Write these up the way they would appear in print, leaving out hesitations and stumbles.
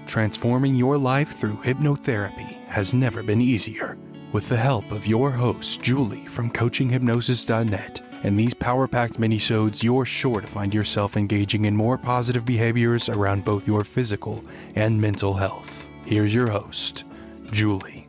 Transforming your life through hypnotherapy has never been easier. With the help of your host, Julie from coachinghypnosis.net, and these power-packed minisodes, you're sure to find yourself engaging in more positive behaviors around both your physical and mental health. Here's your host, Julie.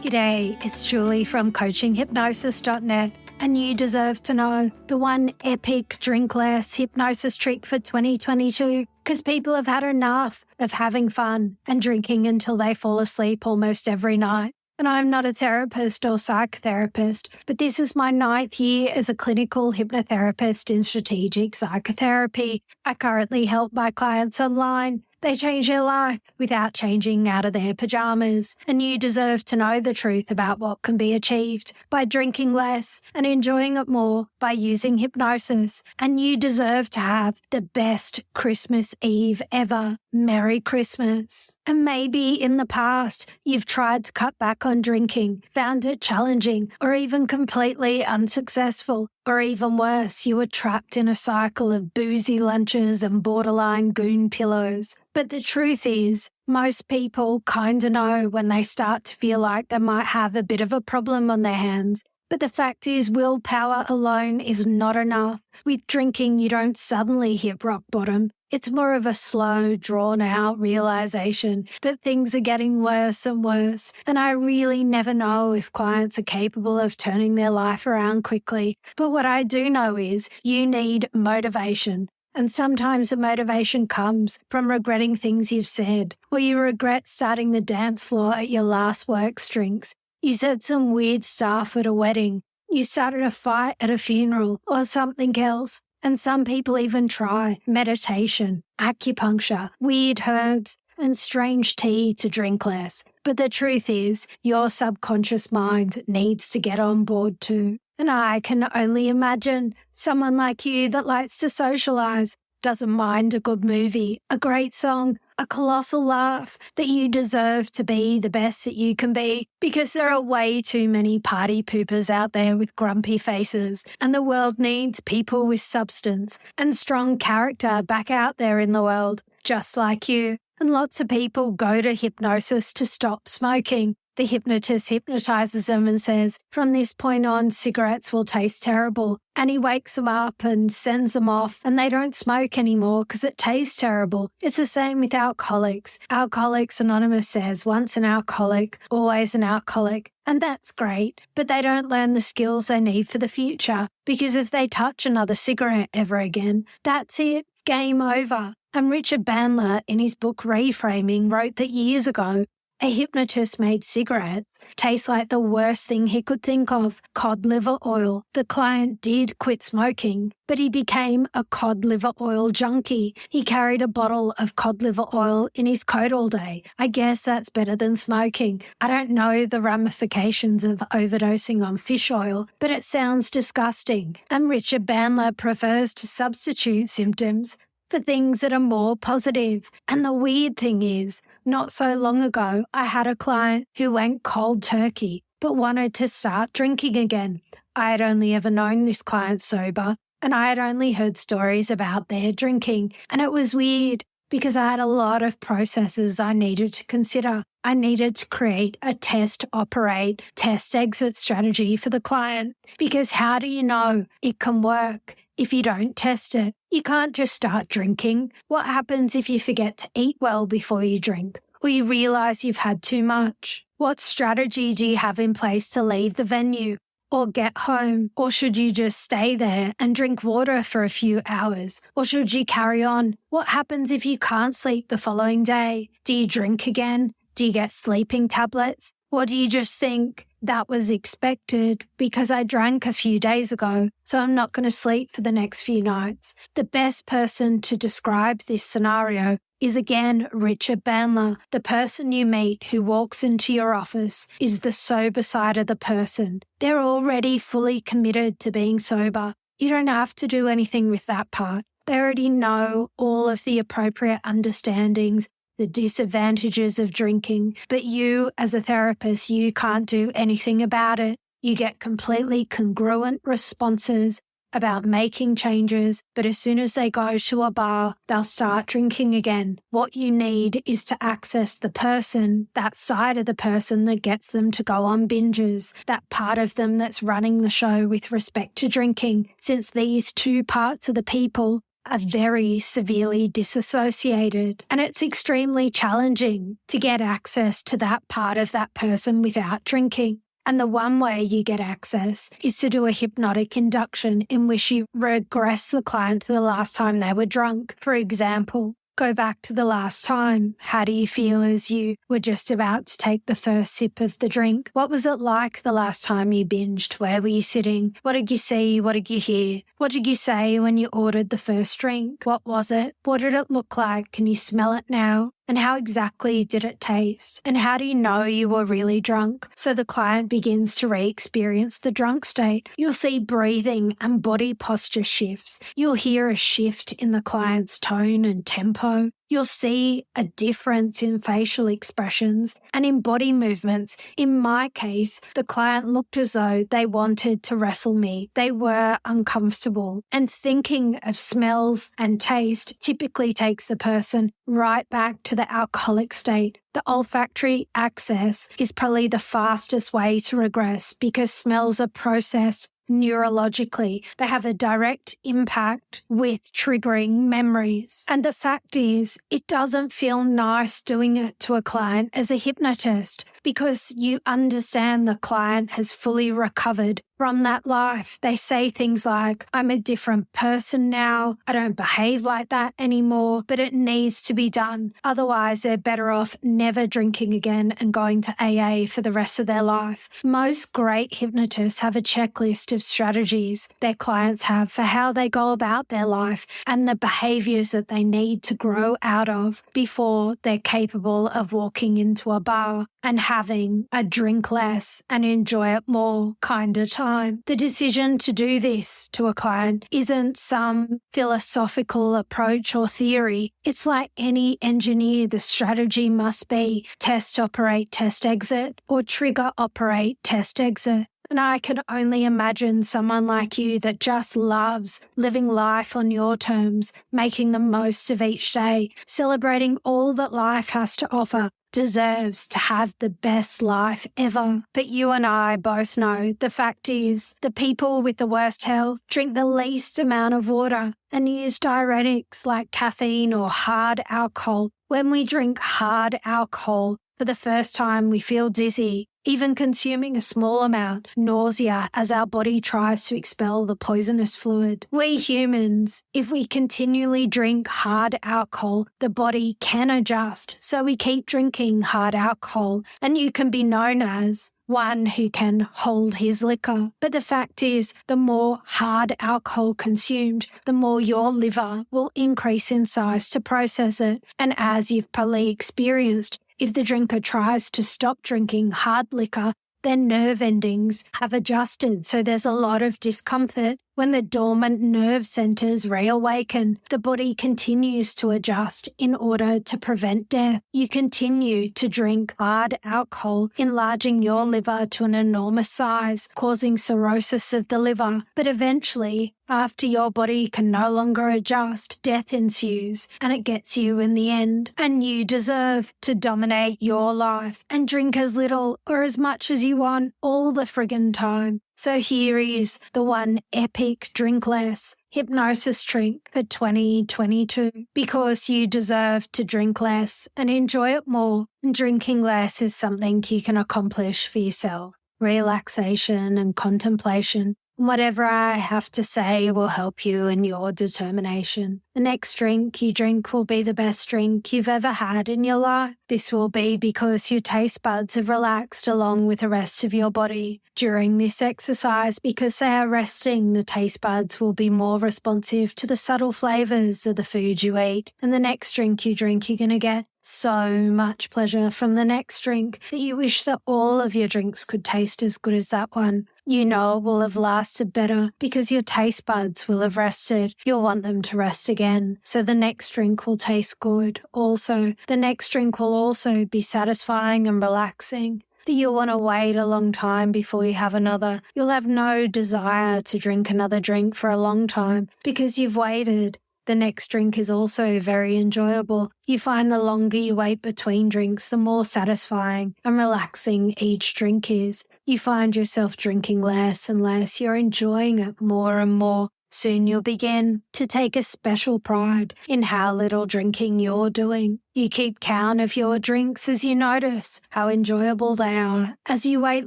G'day, it's Julie from coachinghypnosis.net, and you deserve to know the one epic drink less hypnosis trick for 2022, because people have had enough of having fun and drinking until they fall asleep almost every night. And I'm not a therapist or psychotherapist, but this is my 9th year as a clinical hypnotherapist in strategic psychotherapy. I currently help my clients online. They change their life without changing out of their pajamas. And you deserve to know the truth about what can be achieved by drinking less and enjoying it more by using hypnosis. And you deserve to have the best Christmas Eve ever. Merry Christmas. And maybe in the past, you've tried to cut back on drinking, found it challenging, or even completely unsuccessful. Or even worse, you were trapped in a cycle of boozy lunches and borderline goon pillows. But the truth is, most people kind of know when they start to feel like they might have a bit of a problem on their hands. But the fact is, willpower alone is not enough. With drinking, you don't suddenly hit rock bottom. It's more of a slow, drawn-out realization that things are getting worse and worse. And I really never know if clients are capable of turning their life around quickly. But what I do know is you need motivation. And sometimes the motivation comes from regretting things you've said, or you regret starting the dance floor at your last work drinks. You said some weird stuff at a wedding. You started a fight at a funeral or something else. And some people even try meditation, acupuncture, weird herbs, and strange tea to drink less. But the truth is, your subconscious mind needs to get on board too. And I can only imagine someone like you that likes to socialize, doesn't mind a good movie, a great song, a colossal laugh, that you deserve to be the best that you can be, because there are way too many party poopers out there with grumpy faces, and the world needs people with substance and strong character back out there in the world, just like you. And lots of people go to hypnosis to stop smoking. The hypnotist hypnotizes them and says, from this point on, cigarettes will taste terrible. And he wakes them up and sends them off, and they don't smoke anymore because it tastes terrible. It's the same with alcoholics. Alcoholics Anonymous says, once an alcoholic, always an alcoholic. And that's great, but they don't learn the skills they need for the future, because if they touch another cigarette ever again, that's it, game over. And Richard Bandler, in his book Reframing, wrote that years ago, a hypnotist made cigarettes taste like the worst thing he could think of, cod liver oil. The client did quit smoking, but he became a cod liver oil junkie. He carried a bottle of cod liver oil in his coat all day. I guess that's better than smoking. I don't know the ramifications of overdosing on fish oil, but it sounds disgusting. And Richard Bandler prefers to substitute symptoms for things that are more positive. And the weird thing is, not so long ago, I had a client who went cold turkey, but wanted to start drinking again. I had only ever known this client sober, and I had only heard stories about their drinking. And it was weird because I had a lot of processes I needed to consider. I needed to create a test, operate, test exit strategy for the client. Because how do you know it can work if you don't test it? You can't just start drinking. What happens if you forget to eat well before you drink? Or you realize you've had too much? What strategy do you have in place to leave the venue or get home? Or should you just stay there and drink water for a few hours? Or should you carry on? What happens if you can't sleep the following day? Do you drink again? Do you get sleeping tablets? Or do you just think, that was expected because I drank a few days ago, so I'm not going to sleep for the next few nights? The best person to describe this scenario is again Richard Bandler. The person you meet who walks into your office is the sober side of the person. They're already fully committed to being sober. You don't have to do anything with that part. They already know all of the appropriate understandings, the disadvantages of drinking, but you, as a therapist, you can't do anything about it. You get completely congruent responses about making changes, but as soon as they go to a bar, they'll start drinking again. What you need is to access the person, that side of the person that gets them to go on binges, that part of them that's running the show with respect to drinking, since these two parts of the people are very severely disassociated, and it's extremely challenging to get access to that part of that person without drinking. And the one way you get access is to do a hypnotic induction in which you regress the client to the last time they were drunk. For example, go back to the last time. How do you feel as you were just about to take the first sip of the drink? What was it like the last time you binged? Where were you sitting? What did you see? What did you hear? What did you say when you ordered the first drink? What was it? What did it look like? Can you smell it now? And how exactly did it taste? And how do you know you were really drunk? So the client begins to re-experience the drunk state. You'll see breathing and body posture shifts. You'll hear a shift in the client's tone and tempo. You'll see a difference in facial expressions and in body movements. In my case, the client looked as though they wanted to wrestle me. They were uncomfortable. And thinking of smells and taste typically takes the person right back to the alcoholic state. The olfactory access is probably the fastest way to regress because smells are processed neurologically. They have a direct impact with triggering memories. And the fact is, it doesn't feel nice doing it to a client as a hypnotist because you understand the client has fully recovered from that life. They say things like, I'm a different person now. I don't behave like that anymore, but it needs to be done. Otherwise, they're better off never drinking again and going to AA for the rest of their life. Most great hypnotists have a checklist of strategies their clients have for how they go about their life and the behaviors that they need to grow out of before they're capable of walking into a bar and having a drink less and enjoy it more kind of time. The decision to do this to a client isn't some philosophical approach or theory. It's like any engineer, the strategy must be test, operate, test, exit, or trigger, operate, test, exit. And I can only imagine someone like you that just loves living life on your terms, making the most of each day, celebrating all that life has to offer, deserves to have the best life ever. But you and I both know the fact is the people with the worst health drink the least amount of water and use diuretics like caffeine or hard alcohol. When we drink hard alcohol, for the first time we feel dizzy. Even consuming a small amount, nausea as our body tries to expel the poisonous fluid. We humans, if we continually drink hard alcohol, the body can adjust. So we keep drinking hard alcohol, and you can be known as one who can hold his liquor. But the fact is, the more hard alcohol consumed, the more your liver will increase in size to process it. And as you've probably experienced, if the drinker tries to stop drinking hard liquor, their nerve endings have adjusted, so there's a lot of discomfort. When the dormant nerve centers reawaken, the body continues to adjust in order to prevent death. You continue to drink hard alcohol, enlarging your liver to an enormous size, causing cirrhosis of the liver. But eventually, after your body can no longer adjust, death ensues, and it gets you in the end. And you deserve to dominate your life and drink as little or as much as you want all the friggin' time. So here is the one epic drink less hypnosis trick for 2022, because you deserve to drink less and enjoy it more. And drinking less is something you can accomplish for yourself. Relaxation and contemplation. Whatever I have to say will help you in your determination. The next drink you drink will be the best drink you've ever had in your life. This will be because your taste buds have relaxed along with the rest of your body. During this exercise, because they are resting, the taste buds will be more responsive to the subtle flavors of the food you eat. And the next drink you drink, you're going to get so much pleasure from the next drink that you wish that all of your drinks could taste as good as that one. You know it will have lasted better because your taste buds will have rested. You'll want them to rest again. So the next drink will taste good also. The next drink will also be satisfying and relaxing. that you'll want to wait a long time before you have another. You'll have no desire to drink another drink for a long time because you've waited. The next drink is also very enjoyable. You find the longer you wait between drinks, the more satisfying and relaxing each drink is. You find yourself drinking less and less. You're enjoying it more and more. Soon you'll begin to take a special pride in how little drinking you're doing. You keep count of your drinks as you notice how enjoyable they are. As you wait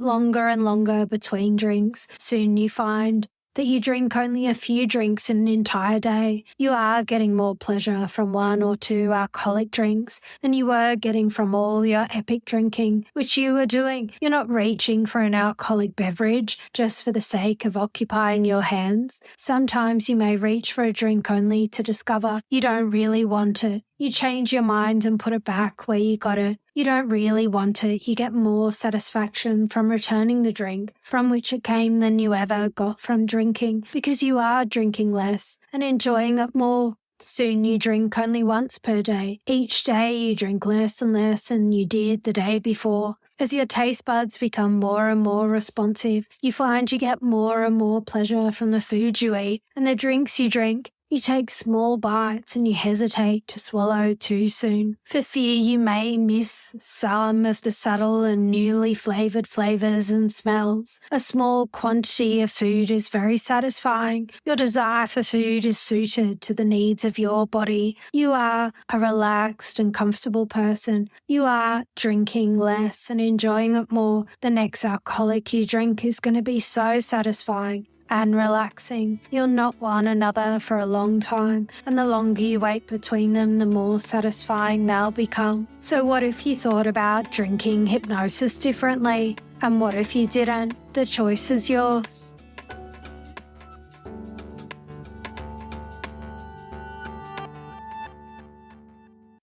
longer and longer between drinks, soon you find that you drink only a few drinks in an entire day. You are getting more pleasure from 1 or 2 alcoholic drinks than you were getting from all your epic drinking, which you were doing. You're not reaching for an alcoholic beverage just for the sake of occupying your hands. Sometimes you may reach for a drink only to discover you don't really want it. You change your mind and put it back where you got it. You don't really want it. You get more satisfaction from returning the drink from which it came than you ever got from drinking because you are drinking less and enjoying it more. Soon you drink only once per day. Each day you drink less and less than you did the day before. As your taste buds become more and more responsive, you find you get more and more pleasure from the food you eat and the drinks you drink. You take small bites and you hesitate to swallow too soon. For fear you may miss some of the subtle and newly flavored flavors and smells. A small quantity of food is very satisfying. Your desire for food is suited to the needs of your body. You are a relaxed and comfortable person. You are drinking less and enjoying it more. The next alcoholic you drink is going to be so satisfying and relaxing. You'll not want another for a long time, and the longer you wait between them, the more satisfying they'll become. So what if you thought about drinking hypnosis differently? And what if you didn't? The choice is yours.